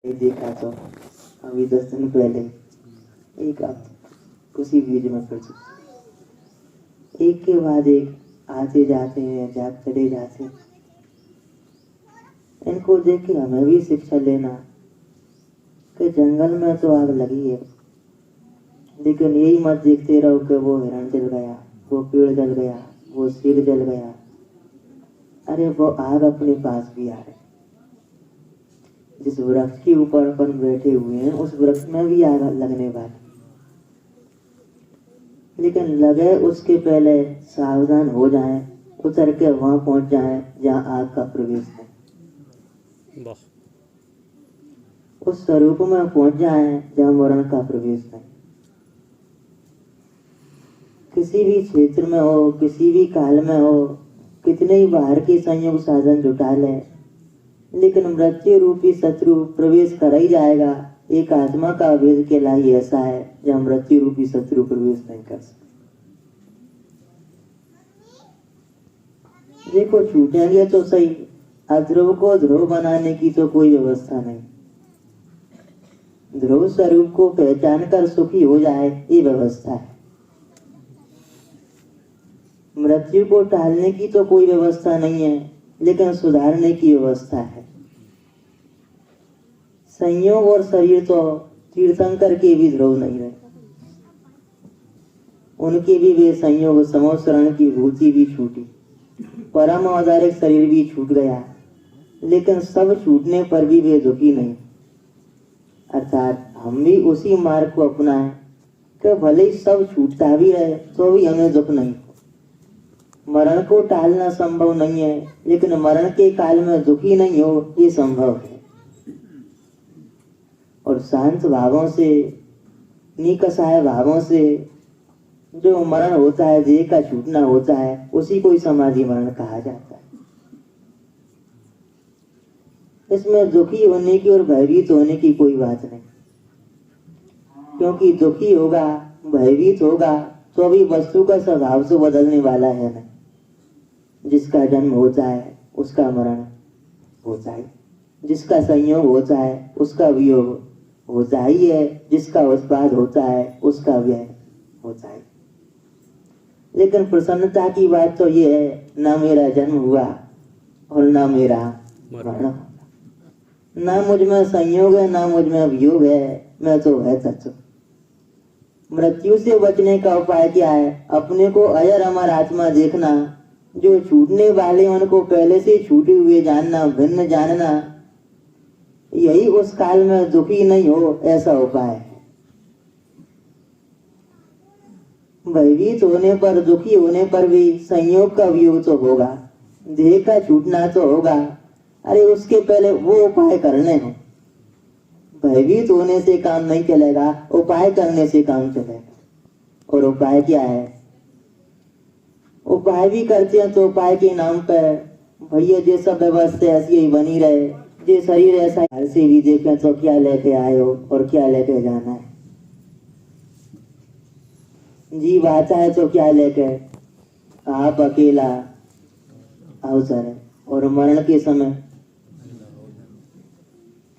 ये देखा तो अभी 10 दिन पहले एक आप उसी बीज में फिर एक के बाद एक आते जाते हैं, चले जाते हैं। इनको देख के हमें भी शिक्षा लेना कि जंगल में तो आग लगी है, लेकिन यही मत देखते रहो कि वो हिरण जल गया, वो पेड़ जल गया, वो शेर जल गया। अरे वो आग अपने पास भी आ रही। जिस वृक्ष के ऊपर अपन बैठे हुए हैं उस वृक्ष में भी आग लगने वाली, लेकिन लगे उसके पहले सावधान हो जाएं, उतर के वहां पहुंच जाएं जहां आग का प्रवेश है। उस स्वरूप में पहुंच जाएं जहां मरण का प्रवेश है। किसी भी क्षेत्र में हो, किसी भी काल में हो, कितने ही बाहर के संयोग साधन जुटा लें, लेकिन मृत्यु रूपी शत्रु प्रवेश कर ही जाएगा। एक आत्मा का भेद के लाई ऐसा है जहाँ मृत्यु रूपी शत्रु प्रवेश नहीं कर सकते। देखो छूटेंगे तो सही, अध्रुव को ध्रुव बनाने की तो कोई व्यवस्था नहीं। ध्रुव स्वरूप को पहचान कर सुखी हो जाए ये व्यवस्था है। मृत्यु को टालने की तो कोई व्यवस्था नहीं है, लेकिन सुधारने की व्यवस्था है। संयोग और शरीर तो तीर्थंकर के भी ध्रुव नहीं रहे, उनके भी वे संयोग समोशरण की भूति भी छूटी, परम औदारिक शरीर भी छूट गया, लेकिन सब छूटने पर भी वे दुखी नहीं। अर्थात हम भी उसी मार्ग को अपनाएं कि भले ही सब छूटता भी रहे तो भी हमें दुख नहीं। मरण को टालना संभव नहीं है, लेकिन मरण के काल में दुखी नहीं हो ये संभव है। और शांत भावों से, निकषाय भावों से जो मरण होता है, देह का छूटना होता है, उसी को ही समाधि मरण कहा जाता है। इसमें दुखी होने की और भयभीत होने की कोई बात नहीं, क्योंकि दुखी होगा, भयभीत होगा तो अभी वस्तु का स्वभाव तो बदलने वाला है नहीं। जिसका जन्म होता है उसका मरण होता है, जिसका संयोग होता है उसका वियोग होता ही है, जिसका उत्पाद होता है उसका व्यय होता है। लेकिन प्रसन्नता की बात तो ये है, ना मेरा जन्म हुआ और ना मेरा मरण होगा, ना मुझ में संयोग है ना मुझ में वियोग है, मैं तो है तत्व। मृत्यु से बचने का उपाय क्या है? अपने को अजर अमर आत्मा देखना, जो छूटने वाले उनको पहले से छूटे हुए जानना, भिन्न जानना, यही उस काल में दुखी नहीं हो ऐसा उपाय है। भयभीत होने पर, दुखी होने पर भी संयोग का वियोग तो होगा, देह का छूटना तो होगा। अरे उसके पहले वो उपाय करने हैं। भयभीत होने से काम नहीं चलेगा, उपाय करने से काम चलेगा। और उपाय क्या है? उपाय भी करते हैं तो उपाय के नाम पर भैया जे सब व्यवस्था ऐसी ही बनी रहे, जे शरीर ऐसा से भी देखें तो क्या लेके आए हो और क्या लेके जाना है। जीव आता है तो क्या लेके? आप अकेला अवसर है, और मरण के समय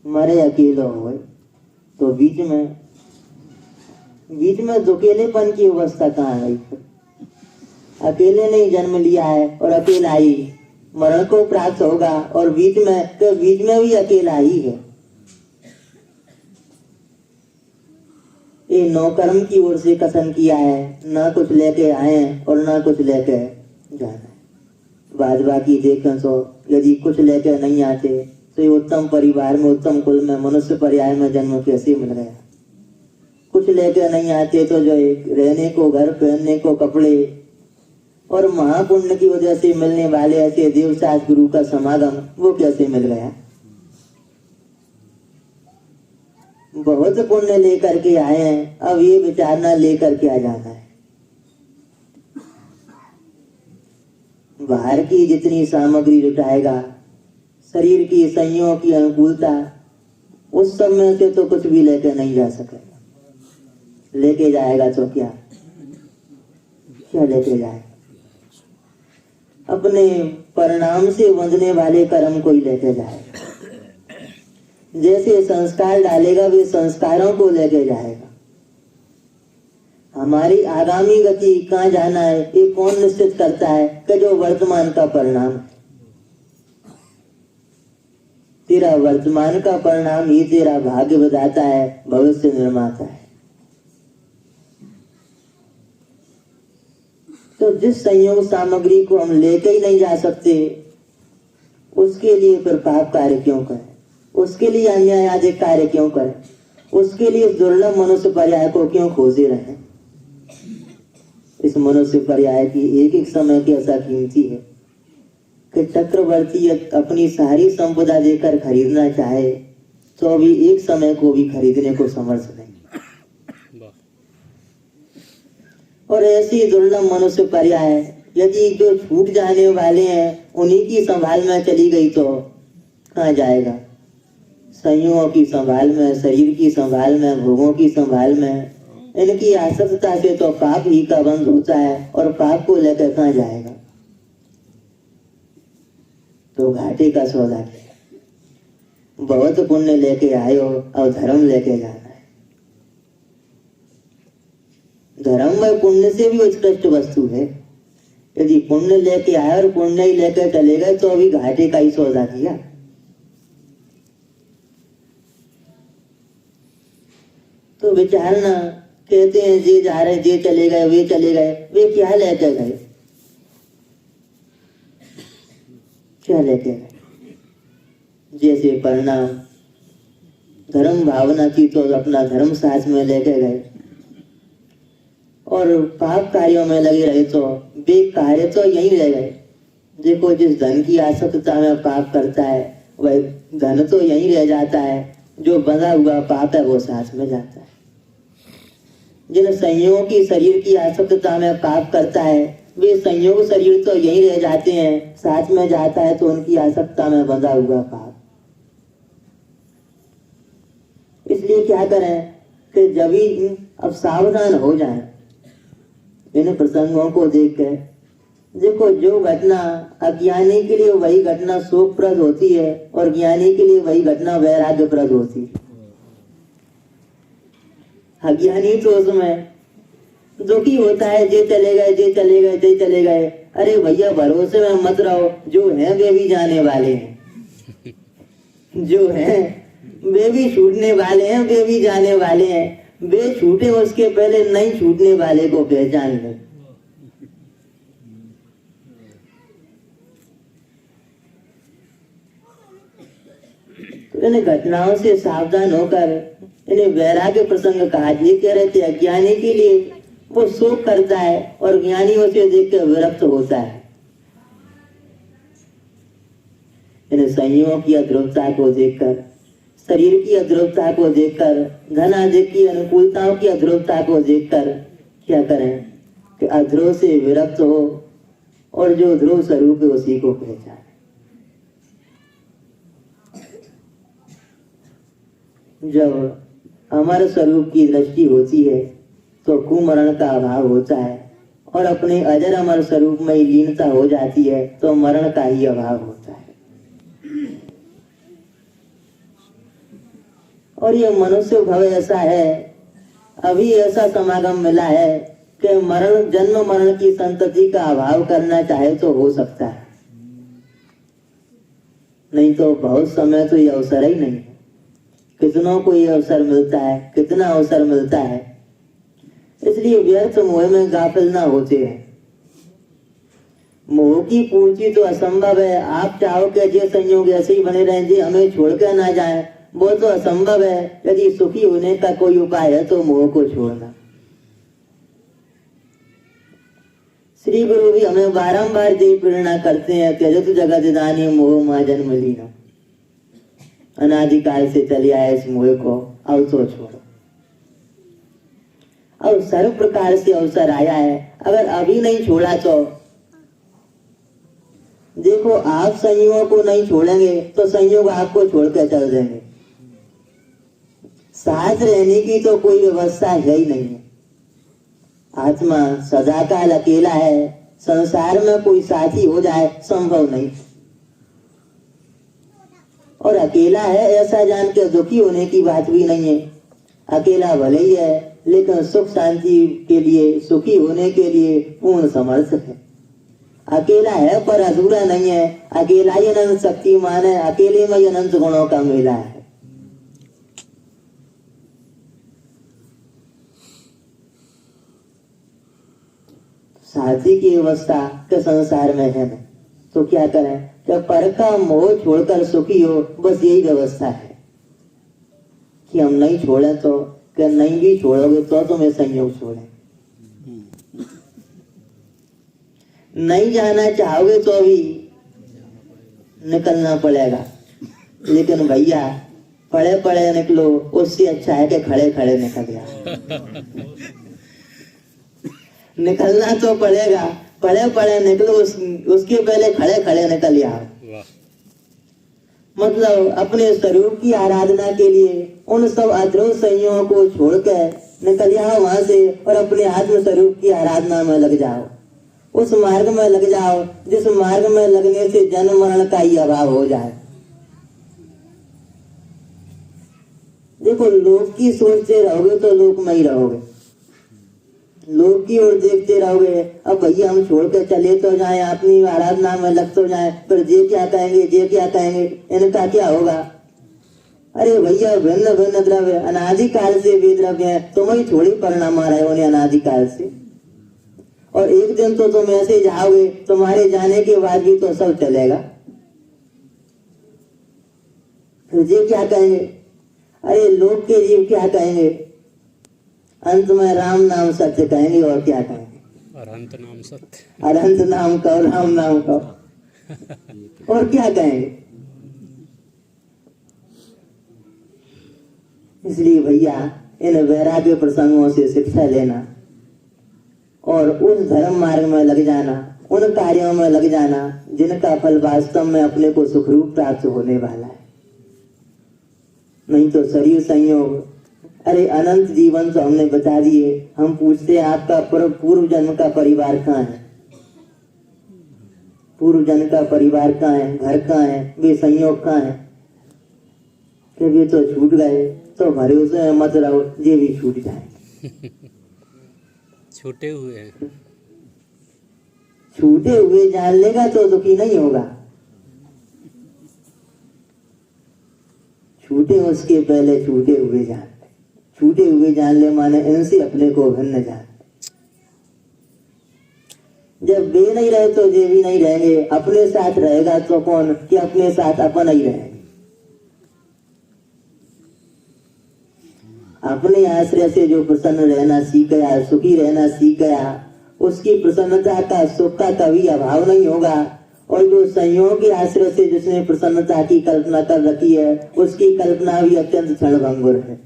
मरे अकेला हो तो बीच में दुकेलेपन की अवस्था कहाँ है? अकेले ने जन्म लिया है और अकेला ही मरण को प्राप्त होगा, और बीच में भी अकेला ही है। ये नौकर्म की ओर से कथन किया है, ना कुछ लेके आए और ना कुछ लेके जाना है। बाद बाकी देखें तो यदि कुछ लेके नहीं आते तो ये उत्तम परिवार में, उत्तम कुल में, मनुष्य पर्याय में जन्म कैसे मिल गया? कुछ लेके नहीं आते तो जो रहने को घर, पहनने को कपड़े, और महापुण्य की वजह से मिलने वाले ऐसे देवसास गुरु का समागम, वो कैसे मिल गया? बहुत पुण्य लेकर के आए हैं, अब ये विचारना लेकर के आ जाना है। बाहर की जितनी सामग्री जुटाएगा, शरीर की संयोग की अनुकूलता, उस सब में से तो कुछ भी लेकर नहीं जा सकेगा। लेके जाएगा तो क्या लेके जाएगा? अपने परिणाम से बंधने वाले कर्म को ही लेके जाएगा। जैसे संस्कार डालेगा वे संस्कारों को लेके जाएगा। हमारी आगामी गति कहाँ जाना है ये कौन निश्चित करता है? कि जो वर्तमान का परिणाम है। तेरा वर्तमान का परिणाम ही तेरा भाग्य बताता है, भविष्य निर्माता है। तो जिस संयोग सामग्री को हम लेके ही नहीं जा सकते उसके लिए फिर पाप कार्य क्यों करें? उसके लिए अन्याय आदि कार्य क्यों करें? उसके लिए दुर्लभ मनुष्य पर्याय को क्यों खोजे रहें? इस मनुष्य पर्याय की एक एक समय की ऐसा कीमती है कि चक्रवर्ती अपनी सारी संपदा देकर खरीदना चाहे तो अभी एक समय को भी खरीदने को समर्थ नहीं। और ऐसी दुर्लभ मनुष्य पर्याय यदि जो छूट जाने वाले हैं उन्हीं की संभाल में चली गई तो कहाँ जाएगा? संयोगों की संभाल में, शरीर की संभाल में, भोगों की संभाल में, इनकी आसक्तता से तो पाप ही का बंध होता है। और पाप को लेकर कहाँ जाएगा? तो घाटे का सौदा किया। बहुत पुण्य लेके आयो और धर्म लेके जाना है। धर्म में पुण्य से भी उत्कृष्ट वस्तु है। यदि पुण्य लेके आए और पुण्य ही लेकर चले गए तो अभी घाटे का ही सौदा किया। तो विचारना, कहते हैं जे जा रहे, जे चले गए, वे चले गए, वे क्या लेकर गए? क्या लेके गए? जैसे परिणाम धर्म भावना की तो अपना धर्म साथ में लेके गए और पाप कार्यों में लगे रहे तो वे कार्य तो यही रह गए। देखो जिस धन की आसक्तता में पाप करता है वह धन तो यही रह जाता है, जो बंधा हुआ पाप है वो साथ में जाता है। जिन संयोग की शरीर की आसक्तता में पाप करता है वे संयोग शरीर तो यही रह जाते हैं, साथ में जाता है तो उनकी आसक्तता में बंधा हुआ पाप। इसलिए क्या करें कि जब ही अब सावधान हो जाएं इन प्रसंगों को देखकर। देखो जो घटना अज्ञानी के लिए वही घटना शोकप्रद होती है और ज्ञानी के लिए वही घटना वैराग्यप्रद होती है। अज्ञानी तो उसमें दुखी होता है, जे चले गए, जे चले गए, जे चले गए। अरे भैया भरोसे में मत रहो, जो है वे भी जाने वाले हैं, जो है वे भी छूटने वाले हैं, वे भी जाने वाले हैं। वे छूटे उसके पहले नहीं छूटने वाले को पहचान ले। तो इन घटनाओं से सावधान होकर इन्हें वैराग्य प्रसंग कहा। ये कह रहे थे अज्ञानी के लिए वो शोक करता है और ज्ञानी उसे देख कर विरक्त होता है। इन संयोगों की अध्रुवता को देखकर, शरीर की अध्रुवता को देखकर, धन आदि की अनुकूलताओं की अध्रुवता को देखकर क्या करें कि अध्रुव से विरक्त हो और जो ध्रुव स्वरूप है उसी को पहचाने। जब अमर स्वरूप की दृष्टि होती है तो कुमरण का अभाव होता है और अपने अजर अमर स्वरूप में लीनता हो जाती है तो मरण का ही अभाव होता है। और ये मनुष्य भव ऐसा है, अभी ऐसा समागम मिला है कि मरण, जन्म मरण की संतति का अभाव करना चाहे तो हो सकता है, नहीं तो बहुत समय तो ये अवसर ही नहीं है। कितनों को ये अवसर मिलता है, कितना अवसर मिलता है। इसलिए व्यर्थ मोह में गाफिल ना होते हैं। मोह की पूर्ति तो असंभव है। आप चाहो कि ये संयोग ऐसे ही बने रहें, जी हमें छोड़कर ना जाए, वो तो असंभव है। यदि सुखी होने का कोई उपाय है तो मोह को छोड़ना। श्री गुरु भी हमें बारंबार यही प्रेरणा करते हैं, त्यजतु जगद्दानी मोह मा जन्म लीना। अनादिकाल से चले आए इस मोह को अब तो छोड़ो। अब सर्व प्रकार से अवसर आया है, अगर अभी नहीं छोड़ा तो देखो आप संयोगों को नहीं छोड़ेंगे तो संयोग आपको छोड़कर चल देंगे। साथ रहने की तो कोई व्यवस्था है ही नहीं है। आत्मा सदाकाल अकेला है, संसार में कोई साथी हो जाए संभव नहीं। और अकेला है ऐसा जान के दुखी होने की बात भी नहीं है। अकेला भले ही है लेकिन सुख शांति के लिए, सुखी होने के लिए पूर्ण समर्थ है। अकेला है पर अधूरा नहीं है। अकेला ही अनंत शक्तिमान है, अकेले में ही अनंत गुणों का मेला है। साथी की अवस्था के संसार में है नहीं, तो क्या करें? जब पर का मोह छोड़कर सुखी हो, बस यही व्यवस्था है कि हम नहीं छोड़े तो, कि नहीं भी छोड़ोगे तो तुम्हें संयोग छोड़े। नहीं जाना चाहोगे तो भी निकलना पड़ेगा, लेकिन भैया पड़े पड़े निकलो, उससे अच्छा है कि खड़े खड़े निकल जाओ। निकलना तो पड़ेगा, पड़े पड़े निकलो, उसके पहले खड़े खड़े निकल जाओ। मतलब अपने स्वरूप की आराधना के लिए उन सब अद्भुत संयोगों को छोड़कर निकल जाओ वहां से और अपने आत्म स्वरूप की आराधना में लग जाओ। उस मार्ग में लग जाओ जिस मार्ग में लगने से जन्म मरण का ही अभाव हो जाए। देखो, लोक की सोचते रहोगे तो लोक में ही रहोगे, लोक की ओर देखते रहोगे। अब भैया हम छोड़ के चले तो जाए, अपनी आराधना में लग तो जाए, पर जे क्या कहेंगे, जे क्या कहेंगे, इनका क्या होगा? अरे भैया भिन्न भिन्न द्रव्य अनादिकाल से भी द्रव्य है, तुम ही थोड़ी परिणाम आ रहे हो उन्हें अनादिकाल से। और एक दिन तो तुम ऐसे जाओगे, तुम्हारे जाने के बाद भी तो सब चलेगा। फिर जे क्या कहेंगे? अरे लोक के जीव क्या कहेंगे? अंत में राम नाम सत्य कहेंगे, और क्या कहेंगे? अरहंत नाम सत्य, अरहंत नाम कहो, राम नाम कहो, और क्या कहेंगे? इसलिए भैया इन वैराग्य प्रसंगों से शिक्षा लेना और उस धर्म मार्ग में लग जाना, उन कार्यों में लग जाना जिनका फल वास्तव में अपने को सुखरूप प्राप्त होने वाला है। नहीं तो शरीर संयोग, अरे अनंत जीवन तो हमने बता दिए। हम पूछते हैं आपका पूर्व जन्म का परिवार कहाँ है? पूर्व जन्म का परिवार कहाँ है? घर कहाँ है? वे संयोग कहाँ है? कि वे तो छूट गए, तो भरोसे में मत रहो, ये भी छूट जाए। छूटे हुए हैं। छूटे हुए जान लेगा तो दुखी नहीं होगा। छूटे उसके पहले छूटे हुए जान ले। छूटे हुए जान ले माने इनसे अपने को भिन्न जान। जब वे नहीं रहे तो ये भी नहीं रहेंगे। अपने साथ रहेगा तो कौन, कि अपने साथ अपन ही रहेंगे। अपने आश्रय से जो प्रसन्न रहना सीख गया, सुखी रहना सीख गया, उसकी प्रसन्नता का, सुख का कभी अभाव नहीं होगा। और जो संयोग के आश्रय से जिसने प्रसन्नता की कल्पना कर रखी है, उसकी कल्पना भी अत्यंत क्षणभंगुर है।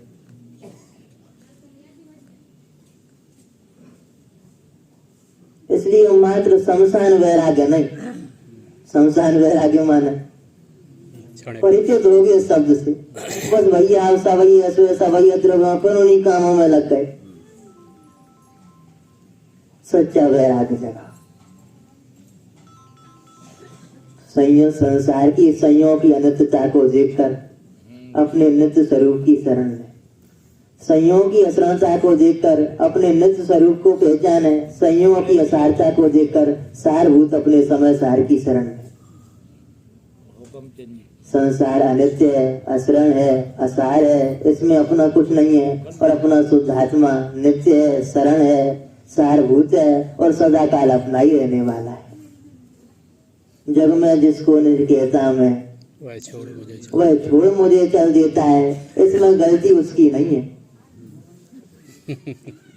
इसलिए मात्र शमशान वैराग्य नहीं, शमशान वैराग्य माने परिचित हो गए शब्द से, बस भैया आप सवई ऐसे सवई पर उन्हीं कामों में लग गए। सच्चा वैराग्य जगह संयोग, संसार की संयोग की अनित्यता को देखकर अपने नित्य स्वरूप की शरण में, संयोग की असरणता को देखकर अपने नित्य स्वरूप को पहचाने, संयोग की असारता को देखकर सारभूत अपने समय सार की शरण में। संसार अनित्य है, अशरण है, असार है, इसमें अपना कुछ नहीं है। और अपना शुद्धात्मा नित्य है, शरण है, सारभूत है और सदा काल अपना ही रहने वाला है। जग में जिसको निज कहता मैं, वह छोड़ मुझे चल देता है। इसमें गलती उसकी नहीं है।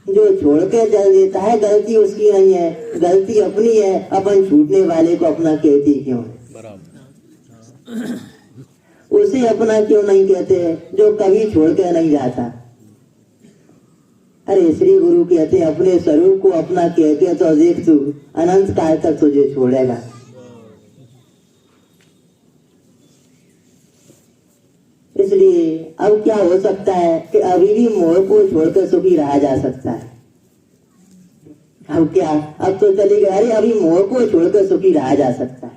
जो छोड़ के चल देता है गलती उसकी नहीं है, गलती अपनी है। अपन छूटने वाले को अपना कहती क्यों है? उसे अपना क्यों नहीं कहते जो कभी छोड़ के नहीं जाता? अरे श्री गुरु कहते अपने स्वरूप को अपना कहते तो देख तू अनंत काल तक तुझे छोड़ेगा। इसलिए अब क्या हो सकता है कि अभी भी मोह को छोड़कर सुखी रहा जा सकता है। अब क्या, अब तो चले गए। अरे अभी मोह को छोड़कर सुखी रहा जा सकता है।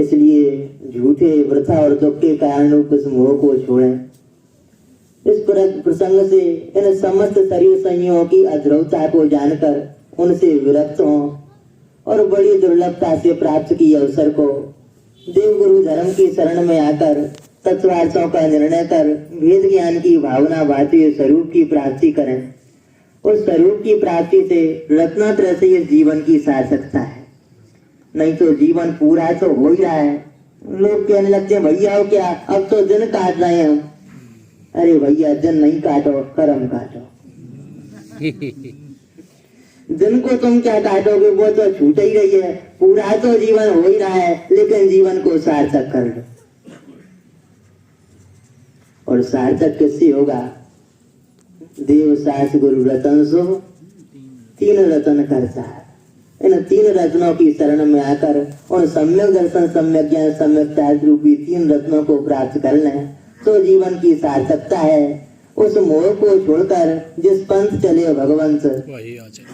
इसलिए झूठे वृथा और दुख के कारण रूप इस मोह को छोड़ें। इस प्रसंग से इन समस्त शरीर संयोगों की अध्रुवता को जानकर उनसे विरक्त हों और बड़ी दुर्लभता से प्राप्त किए अवसर को देव गुरु धर्म की शरण में आकर तत्वार्थों का निर्णय कर भेद ज्ञान की भावना भाती स्वरूप की प्राप्ति करें। उस स्वरूप की प्राप्ति से रत्नात्रय से इस जीवन की सार्थकता है। नहीं तो जीवन पूरा तो हो ही रहा है। लोग कहने लगते हैं भैया हो क्या, अब तो दिन काट रहे हैं हम। अरे भैया दिन नहीं काटो, कर्म काटो। दिन को तुम क्या काटोगे, वो तो छूट ही रही है। पूरा तो जीवन हो ही रहा है, लेकिन जीवन को सार्थक कर लो। और सार्थक किससे होगा? देव सास गुरु रतन सो तीन रतन करता है। इन तीन रत्नों की शरण में आकर उन सम्यक दर्शन, सम्यक ज्ञान, सम्यक त्याग रूपी तीन रत्नों को प्राप्त कर लें तो जीवन की सार्थकता है। उस मोह को छोड़कर जिस पंथ चले भगवंत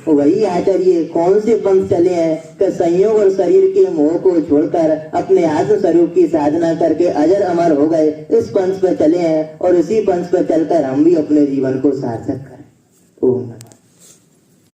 वही आचार्य। कौन से पंथ चले हैं कि संयोग और शरीर के मोह को छोड़कर अपने आत्म स्वरूप की साधना करके अजर अमर हो गए, इस पंथ पर चले हैं। और इसी पंथ पर चलकर हम भी अपने जीवन को सार्थक करें। ओम नमः।